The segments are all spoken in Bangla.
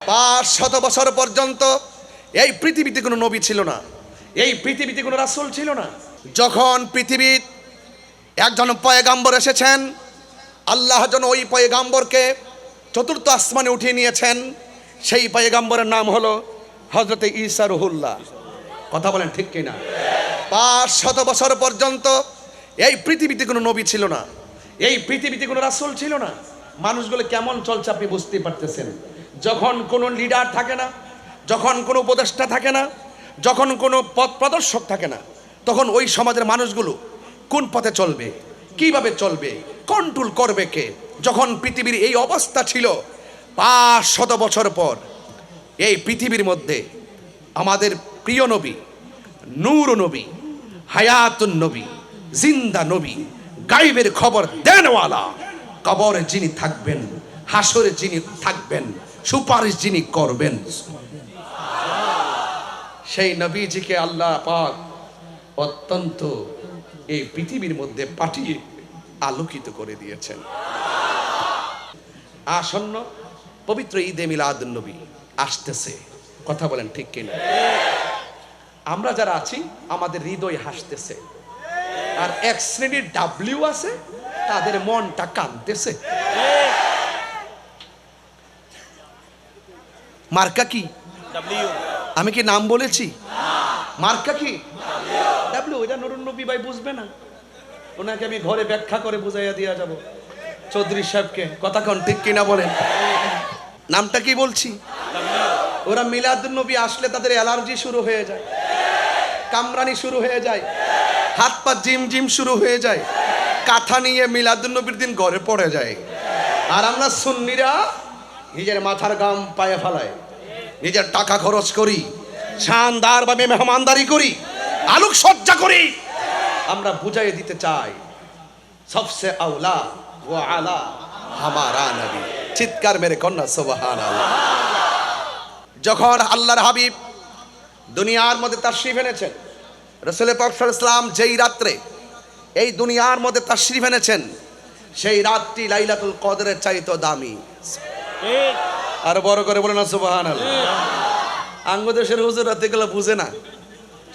500 বছর পর্যন্ত এই পৃথিবীতে কোনো নবী ছিল না, এই পৃথিবীতে কোনো রাসূল ছিল না। যখন পৃথিবীর একজন পয়গাম্বর এসেছেন, আল্লাহ যেন ওই পয়গাম্বরকে চতুর্থ আসমানে উঠিয়ে নিয়েছেন। সেই পয়গাম্বরের নাম হলো হযরতে ঈসা রুহুল্লাহ। কথা বলেন ঠিক কিনা? 500 বছর পর্যন্ত এই পৃথিবীতে কোনো নবী ছিল না, এই পৃথিবীতে কোনো রাসূল ছিল না। মানুষগুলো কেমন চলছে আপনি বুঝতেই পারতেছেন। যখন কোনো লিডার থাকে না, যখন কোনো উপদেষ্টা থাকে না, যখন কোনো পথ প্রদর্শক থাকে না, তখন ওই সমাজের মানুষগুলো কোন পথে চলবে, কিভাবে চলবে, কন্ট্রোল করবে কে? যখন পৃথিবীর এই অবস্থা ছিল, 500 বছর পর এই পৃথিবীর মধ্যে আমাদের প্রিয় নবী, নূর নবী, হায়াতুন নবী, জিন্দা নবী, গায়বের খবর দেনওয়ালা, কবরে যিনি থাকবেন, হাসরে যিনি থাকবেন, সুপারিশ যিনি করবেন, সেই নবীজিকে আল্লাহ পাক অত্যন্ত এই পৃথিবীর মধ্যে পাঠিয়ে আলোকিত করে দিয়েছেন। আসন্ন পবিত্র ঈদে মিলাদুন নবী আসতেছে। কথা বলেন ঠিক কিনা? আমরা যারা আছি আমাদের হৃদয় হাসতেছে, আর এক শ্রেণীর ডাব্লিউ আছে তাদের মনটা কাঁদতেছে। মার্কা কি? আমি কি নাম বলেছি? মার্কা কি? ডাব্লিউ। এটা নুরুন নবী ভাই বুঝবে না, ওনাকে আমি ঘরে ব্যাখ্যা করে বুঝাইয়া দিয়া যাব চৌধুরী সাহেবকে। কথা কোন ঠিক কিনা বলেন? নামটা কি বলছি? ওরা মিলাদুন নবী আসলে তাদের অ্যালার্জি শুরু হয়ে যায়, কামরানি শুরু হয়ে যায়, হাত পা জিম জিম শুরু হয়ে যায়, কাঁথা নিয়ে মিলাদুন নবীর দিন ঘরে পড়ে যায়। আর আমরা সুন্নিরা নিজের মাথার গাম পায়ে ফেলায়, নিজের টাকা খরচ করি, শানদার ভাবে মেহমানদারি করি, আলোক সজ্জা করি। আমরা বুঝাই দিতে চাই সবসে আওলা ও আলা হামারা নবী। চিৎকার মেরে কন্যা সুবহানাল্লাহ। যখন আল্লাহর হাবিব দুনিয়ার মধ্যে তাশরীফ এনেছেন, রাসূল পাক সাল্লাল্লাহু আলাইহি ওয়াসাল্লাম যেই রাত্রে এই দুনিয়ার মধ্যে তাশরীফ এনেছেন, সেই রাতটি লাইলাতুল কদরের চাইতে দামি। আর বড় করে বলেন না সুবহানাল্লাহ। আঙ্গদেশের হুজুর এগুলো বুঝে না।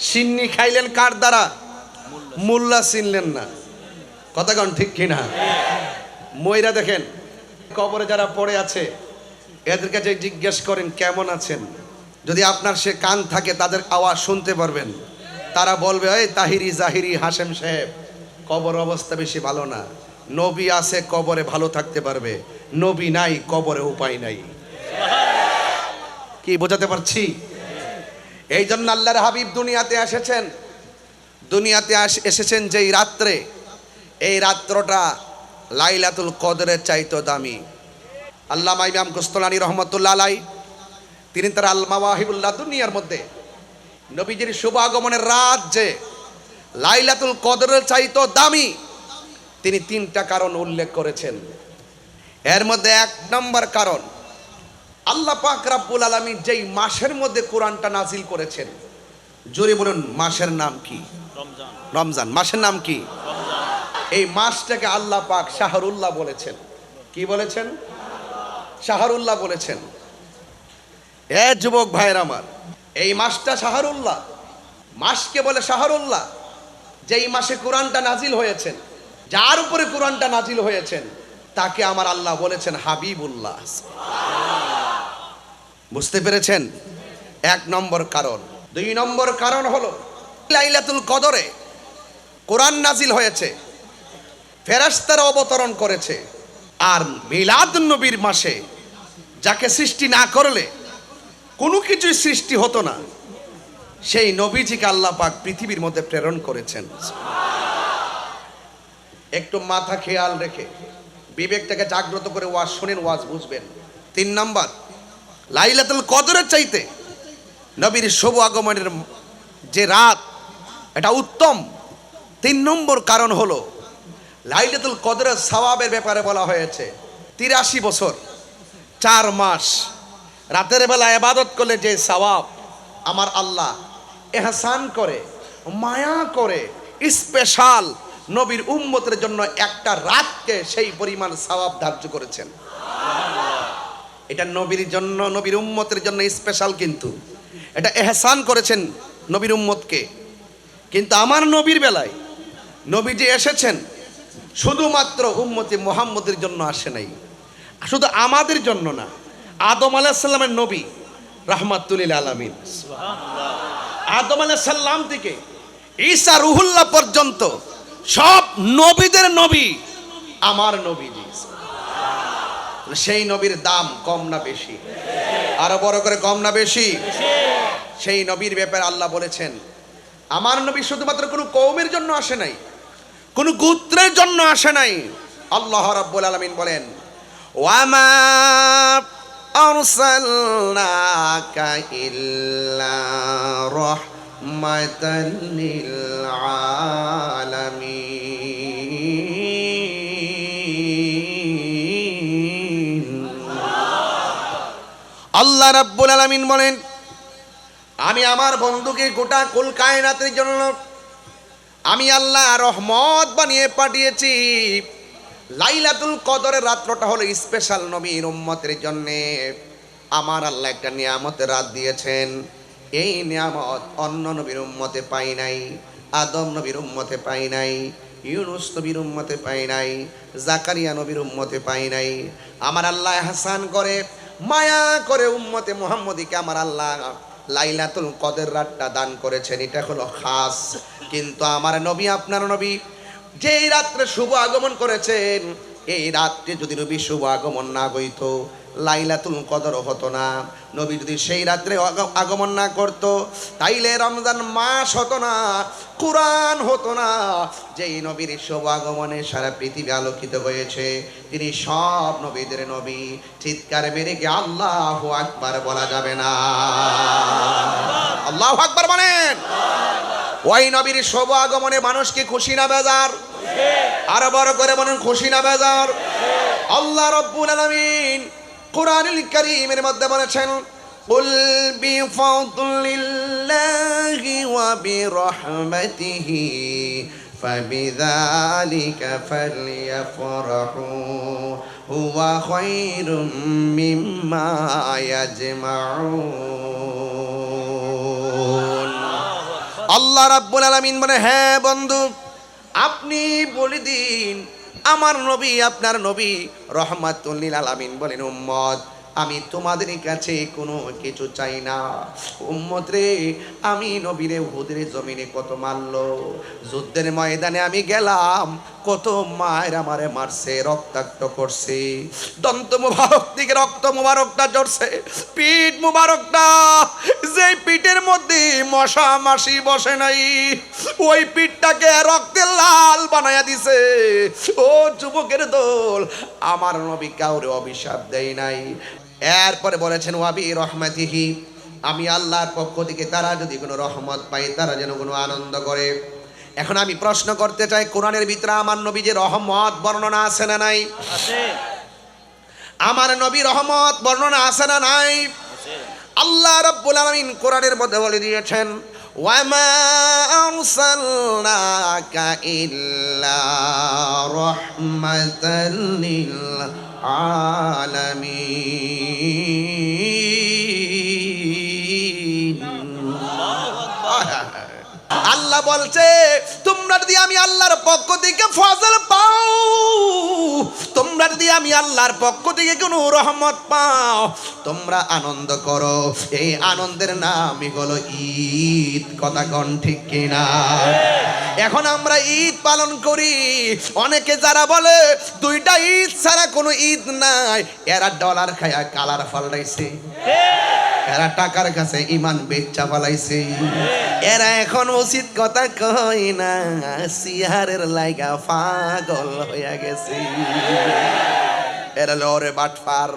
সিন্নি খাইলেন কার দ্বারা? মোল্লা চিনলেন না। কথা কোন ঠিক কিনা? ময়রা দেখেন কবরে যারা পড়ে আছে, এদের কাছে জিজ্ঞেস করেন কেমন আছেন, যদি আপনার সে কান থাকে তাদের আওয়াজ শুনতে পারবেন। তারা বলবে এই তাহিরি জাহিরি হাশেম সাহেব, কবর অবস্থা বেশি ভালো না। নবী আছে কবরে ভালো থাকতে পারবে, নবী নাই কবরে উপায় নাই। কি বোঝাতে পারছি? এই জন্য আল্লাহর হাবিব দুনিয়াতে এসেছেন, দুনিয়াতে এসেছেন যেই রাত্রে, এই রাত্রটা লাইলাতুল কদরের চাইতে দামি। আল্লামা ইমাম কুস্তুলানী রহমতুল্লাহ আলাইহি তিনি তার আল মাওয়াহিবুল্লাহ দুনিয়ার মধ্যে নবীজির শুভ আগমনের রাত যে লাইলাতুল কদরের চাইতে দামি, তিনি 3টা কারণ উল্লেখ করেছেন। এর মধ্যে 1 নম্বর কারণ, আল্লাহ পাক রব্বুল আলামিন যেই মাসের মধ্যে কোরআনটা নাজিল করেছেন, জোরে বলুন মাসের নাম কি? রমজান। মাসের নাম কি? এই মাসটাকে আল্লাহ পাক শাহরুল্লাহ বলেছেন। কি বলেছেন? শাহরুল্লাহ বলেছেন। এ যুবক ভাইয়ের আমার, এই মাসটা শাহরুল্লাহ, মাসকে বলে শাহরুল্লাহ। যেই মাসে কোরআনটা নাজিল হয়েছেন, যার উপরে কোরআনটা নাজিল হয়েছেন, তাকে আমার আল্লাহ বলেছেন হাবিবুল্লাহ। বুঝতে পেরেছেন? 1 নম্বর কারণ। 2 নম্বর কারণ হলো লাইলাতুল কদরে কোরআন নাজিল হয়েছে, ফেরেশতারা অবতরণ করেছে। আর মিলাদুন নবীর মাসে যাকে সৃষ্টি না করলে কোনো কিছুই সৃষ্টি হতো না, সেই নবীজিকে আল্লাহ পাক পৃথিবীর মধ্যে প্রেরণ করেছেন। একটু মাথা খেয়াল রেখে বিবেকটাকে জাগ্রত করে ওয়াজ শুনেন, ওয়াজ বুঝবেন। 3 নম্বর, লাইলাতুল কদরের চাইতে নবীর শুভ আগমনের যে রাত, এটা উত্তম। 3 নম্বর কারণ হলো লাইলাতুল কদরের সওয়াবের ব্যাপারে বলা হয়েছে 83 বছর 4 মাস রাতের বেলা ইবাদত করলে যে সওয়াব আমার আল্লাহ ইহসান করে, মায়া করে, স্পেশাল নবীর উম্মতের জন্য একটা রাতকে সেই পরিমাণ সওয়াব ধার্য করেছেন। এটা নবীর জন্য, নবীর উম্মতের জন্য স্পেশাল, কিন্তু এটা এহসান করেছেন নবীর উম্মতকে। কিন্তু আমার নবীর বেলায় নবী যে এসেছেন শুধুমাত্র উম্মতে মুহাম্মদের জন্য আসে নাই, শুধু আমাদের জন্য না, আদম আলাইহিস সালামের নবী রাহমাতুল লিল আলামিন, আদম আলাইহিস সালাম থেকে ঈসা রুহুল্লাহ পর্যন্ত সব নবীদের নবী আমার নবীজি। সেই নবীর দাম কম না বেশি? আরো বড় করে, কম না বেশি? সেই নবীর ব্যাপারে আল্লাহ বলেছেন আমার নবী শুধুমাত্র কোনো কওমের জন্য আসে নাই, কোনো গোত্রের জন্য আসে নাই। আল্লাহ রাব্বুল আলামিন বলেন ওয়ামা আরসালনাকা ইল্লা রাহমাতাল লিল আলামিন। আল্লাহ রাব্বুল আলামিন বলেন আমি আমার বন্ধুকে গোটা কুল কায়নাতের জন্য আমি আল্লাহ রহমত বানিয়ে পাঠিয়েছি। লাইলাতুল কদরের রাতটা হলো স্পেশাল নবীর উম্মতের জন্য। আমার আল্লাহ একটা নিয়ামতের রাত দিয়েছেন, এই নিয়ামত অন্য নবীর উম্মতে পাই নাই, আদম নবীর উম্মতে পাই নাই, ইউনুস নবীর উম্মতে পাই নাই, জাকারিয়া নবীর উম্মতে পাই নাই। আমার আল্লাহ হাসান করে মায়া করে উম্মতে মুহাম্মদীকে আমার আল্লাহ লাইলাতুল কদর রাতটা দান করেছেন, এটা হলো খাস। কিন্তু আমার নবী, আপনার নবী যেই রাত্রে শুভ আগমন করেছেন, এই রাত্রে যদি নবী শুভ আগমন না হইতো লাইলাতুল কদর হতো না। নবী যদি সেই রাত্রে আগমন না করতো তাইলে রমজান মাস হতো না, কুরআন হতো না। যেই নবীর শুভ আগমনে সারা পৃথিবী আলোকিত হয়েছে, তিনি সব নবীদের নবী। চিৎকার মেরে কি আল্লাহু আকবার বলা যাবে না? আল্লাহু আকবার বলেন। ওই নবীর শুভ আগমনে মানুষ কি খুশি না বেজার? আরো বড় করে বলেন, খুশি না বেজার? আল্লাহ রাব্বুল আলামিন কুরআনুল কারীমের মধ্যে বলেছেন কুল বিফাদলিল্লাহি ওয়া বিরহমাতিহি ফাবিযালিকা ফালইফরাহু হুয়া খায়রুম মিম্মা ইয়াজমাউন। আল্লাহ রাব্বুল আলামিন বলে হ্যাঁ বন্ধু, আপনি বলে দিন আমার নবী, আপনার নবী রহমাতুল লিল আলামিন বলেন উম্মত আমি তোমাদের কাছে কোনো কিছু চাই না। উম্মত রে, আমি নবীরে উহুদের জমিনে কত মারলো, যুদ্ধের ময়দানে আমি গেলাম, কত মায়ের আমারে মারছে, রক্তাক্ত করছে, দন্ত মুবারক থেকে রক্ত মুবারকটা ঝরছে, পিঠ মুবারকটা যে পিঠের মধ্যে মশা মাছি বসে নাই, ওই পিঠটাকে রক্তের লাল বানায়া দিছে। ও যুবকের দল, আমার নবী কাউরে অভিশাপ দেয় নাই। এরপরে বলেছেন ওয়াবি রহমাতিহি, আমি আল্লাহর পক্ষ থেকে তারা যদি কোনো রহমত পায়, তারা যেন কোনো আনন্দ করে। এখন আমি প্রশ্ন করতে চাই, কোরআনের ভিতরে আমার নবী যে রহমত বর্ণনা আছে না নাই? আমার নবী রহমত বর্ণনা আছে না নাই? আল্লাহ রাব্বুল আলামিন কোরআনের মধ্যে বলে দিয়েছেন ওয়ামা আরসালনাকা ইল্লা রাহমাতাল লিল আলামিন। আল্লাহ বলছে তোমরা যদি আমি আল্লাহর পক্ষ থেকে ফজল পাও, তোমরা যদি আমি আল্লাহর পক্ষ থেকে কোনো রহমত পাও, তোমরা আনন্দ করো। এই আনন্দের নামই হলো ঈদ। কথা কোন ঠিক কিনা? এখন আমরা ঈদ পালন করি, অনেকে যারা বলে দুইটা ঈদ ছাড়া কোনো ঈদ নাই, এরা ডলার খায়া কালার ফালাইছে, এরা টাকার কাছে ইমান বেচা ফালাইছে, এরা এখন উচিত কথা কই না, সিহারের লাইগা পাগল হইয়া গেছে। এরা লরে বাটফার।